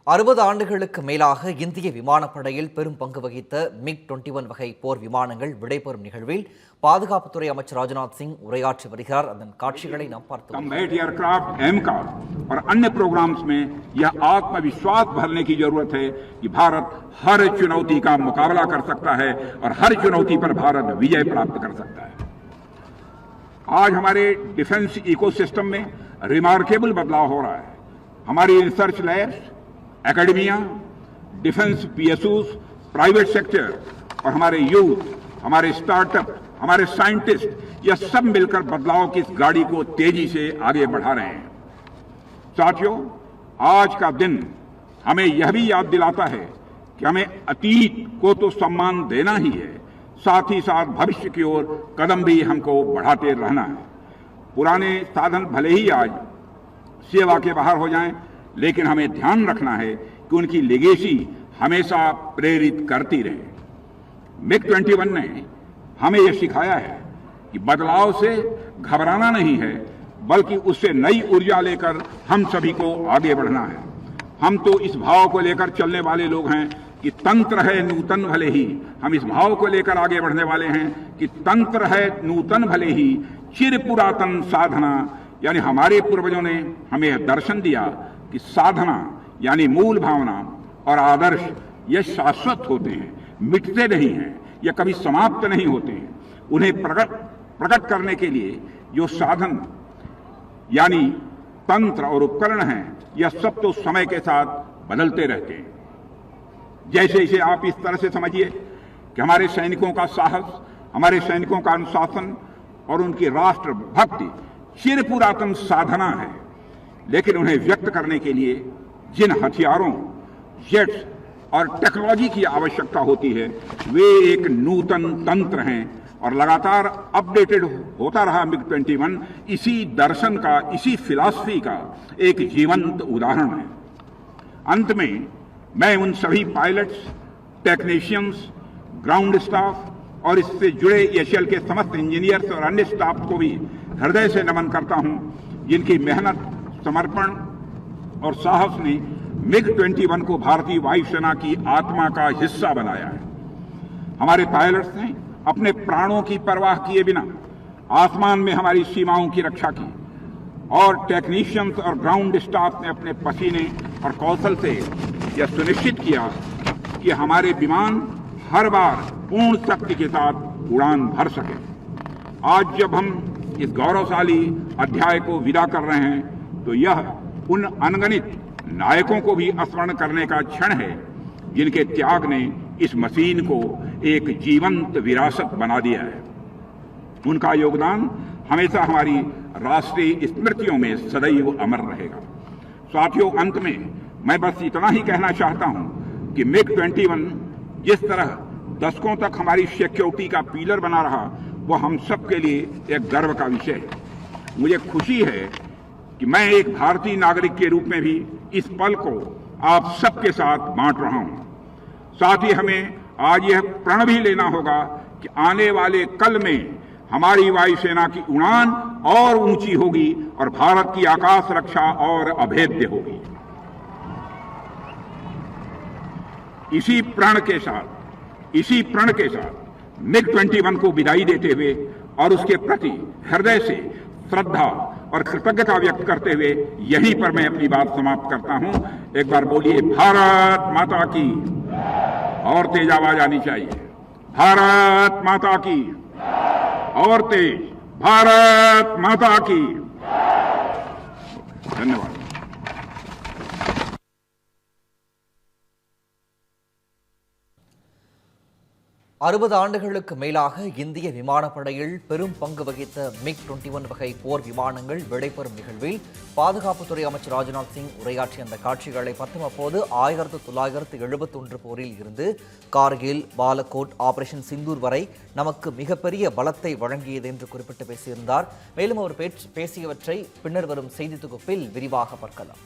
60 ஆண்டுகளுக்கு மேலாக இந்திய விமானப்படையில் பெரும் பங்கு வகித்த MiG-21 வகை போர் விமானங்கள் விடைபெறும் நிகழ்வில் பாதுகாப்புத்துறை அமைச்சர் ராஜ்நாத் சிங் உரையாற்றி வருகிறார். அதன் காட்சிகளை நாம் பார்த்தோம். और अन्य प्रोग्राम्स में यह आत्मविश्वास भरने की जरूरत है कि भारत हर चुनौती का मुकाबला कर सकता है और हर चुनौती पर भारत विजय प्राप्त कर सकता है। आज हमारे डिफेंस इकोसिस्टम में रिमार्केबल बदलाव हो रहा है। हमारी research labs, academia, defence PSUs, private sector और हमारे यूथ, हमारे स्टार्टअप, हमारे साइंटिस्ट, यह सब मिलकर बदलाव की इस गाड़ी को तेजी से आगे बढ़ा रहे हैं। साथियों, आज का दिन हमें यह भी याद दिलाता है कि हमें अतीत को तो सम्मान देना ही है, साथ ही साथ भविष्य की ओर कदम भी हमको बढ़ाते रहना है। पुराने साधन भले ही आज सेवा के बाहर हो जाएं, लेकिन हमें ध्यान रखना है कि उनकी लेगेसी हमेशा प्रेरित करती रहे। MiG-21 ने हमें यह सिखाया है कि बदलाव से घबराना नहीं है, बल्कि उससे नई ऊर्जा लेकर हम सभी को आगे बढ़ना है। हम तो इस भाव को लेकर चलने वाले लोग हैं कि तंत्र है नूतन भले ही। हम इस भाव को लेकर आगे बढ़ने वाले हैं कि तंत्र है नूतन भले ही, चिर पुरातन साधना। यानी हमारे पूर्वजों ने हमें दर्शन दिया कि साधना यानी मूल भावना और आदर्श ये शाश्वत होते हैं, मिटते नहीं हैं, ये कभी समाप्त नहीं होते हैं। उन्हें प्रकट करने के लिए जो साधन यानी तंत्र और उपकरण हैं, यह सब तो समय के साथ बदलते रहते हैं। जैसे इसे आप इस तरह से समझिए कि हमारे सैनिकों का साहस, हमारे सैनिकों का अनुशासन और उनकी राष्ट्र भक्ति चिर पुरातन साधना है, लेकिन उन्हें व्यक्त करने के लिए जिन हथियारों, जेट्स और टेक्नोलॉजी की आवश्यकता होती है, वे एक नूतन तंत्र हैं और लगातार अपडेटेड होता रहा MiG-21 इसी दर्शन का, इसी फिलॉसफी का एक जीवंत उदाहरण है। अंत में मैं उन सभी पायलट्स, टेक्नीशियंस, ग्राउंड स्टाफ और इससे जुड़े एशियल के समस्त इंजीनियर्स और अन्य स्टाफ को भी हृदय से नमन करता हूं, जिनकी मेहनत, समर्पण और साहस ने MiG-21 को भारतीय वायुसेना की आत्मा का हिस्सा बनाया है। हमारे पायलट्स ने अपने प्राणों की परवाह किए बिना आसमान में हमारी सीमाओं की रक्षा की और टेक्नीशियंस और ग्राउंड स्टाफ ने अपने पसीने और कौशल से यह सुनिश्चित किया कि हमारे विमान हर बार पूर्ण शक्ति के साथ उड़ान भर सके। आज जब हम इस गौरवशाली अध्याय को विदा कर रहे हैं, तो यह उन अनगणित नायकों को भी स्मरण करने का क्षण है, जिनके त्याग ने इस मशीन को एक जीवंत विरासत बना दिया है। उनका योगदान हमेशा हमारी राष्ट्रीय स्मृतियों में सदैव अमर रहेगा। साथियों, अंत में मैं बस इतना ही कहना चाहता हूं कि MiG-21 जिस तरह दशकों तक हमारी सिक्योरिटी का पिलर बना रहा, वो हम सब के लिए एक गर्व का विषय है। मुझे खुशी है कि मैं एक भारतीय नागरिक के रूप में भी इस पल को आप सबके साथ बांट रहा हूं। साथ ही हमें आज यह प्रण भी लेना होगा कि आने वाले कल में हमारी वायुसेना की उड़ान और ऊंची होगी और भारत की आकाश रक्षा और अभेद्य होगी। इसी प्रण के साथ MiG-21 को विदाई देते हुए और उसके प्रति हृदय से श्रद्धा और कृतज्ञता व्यक्त करते हुए यहीं पर मैं अपनी बात समाप्त करता हूं। एक बार बोलिए भारत माता की, और तेज आवाज आनी चाहिए, भारत माता की, और तेज, भारत माता की। धन्यवाद। 60 ஆண்டுகளுக்கு மேலாக இந்திய விமானப்படையில் பெரும் பங்கு வகித்த MiG-21 வகை போர் விமானங்கள் விடைபெறும் நிகழ்வில் பாதுகாப்புத்துறை அமைச்சர் ராஜ்நாத் சிங் உரையாற்றிய அந்த காட்சிகளை பார்த்தோம். அப்போது 1971 போரில் இருந்து கார்கில், பாலகோட், ஆபரேஷன் சிந்தூர் வரை நமக்கு மிகப்பெரிய பலத்தை வழங்கியது என்று குறிப்பிட்டு பேசியிருந்தார். மேலும் அவர் பேசியவற்றை பின்னர் வரும் செய்தி தொகுப்பில் விரிவாக பார்க்கலாம்.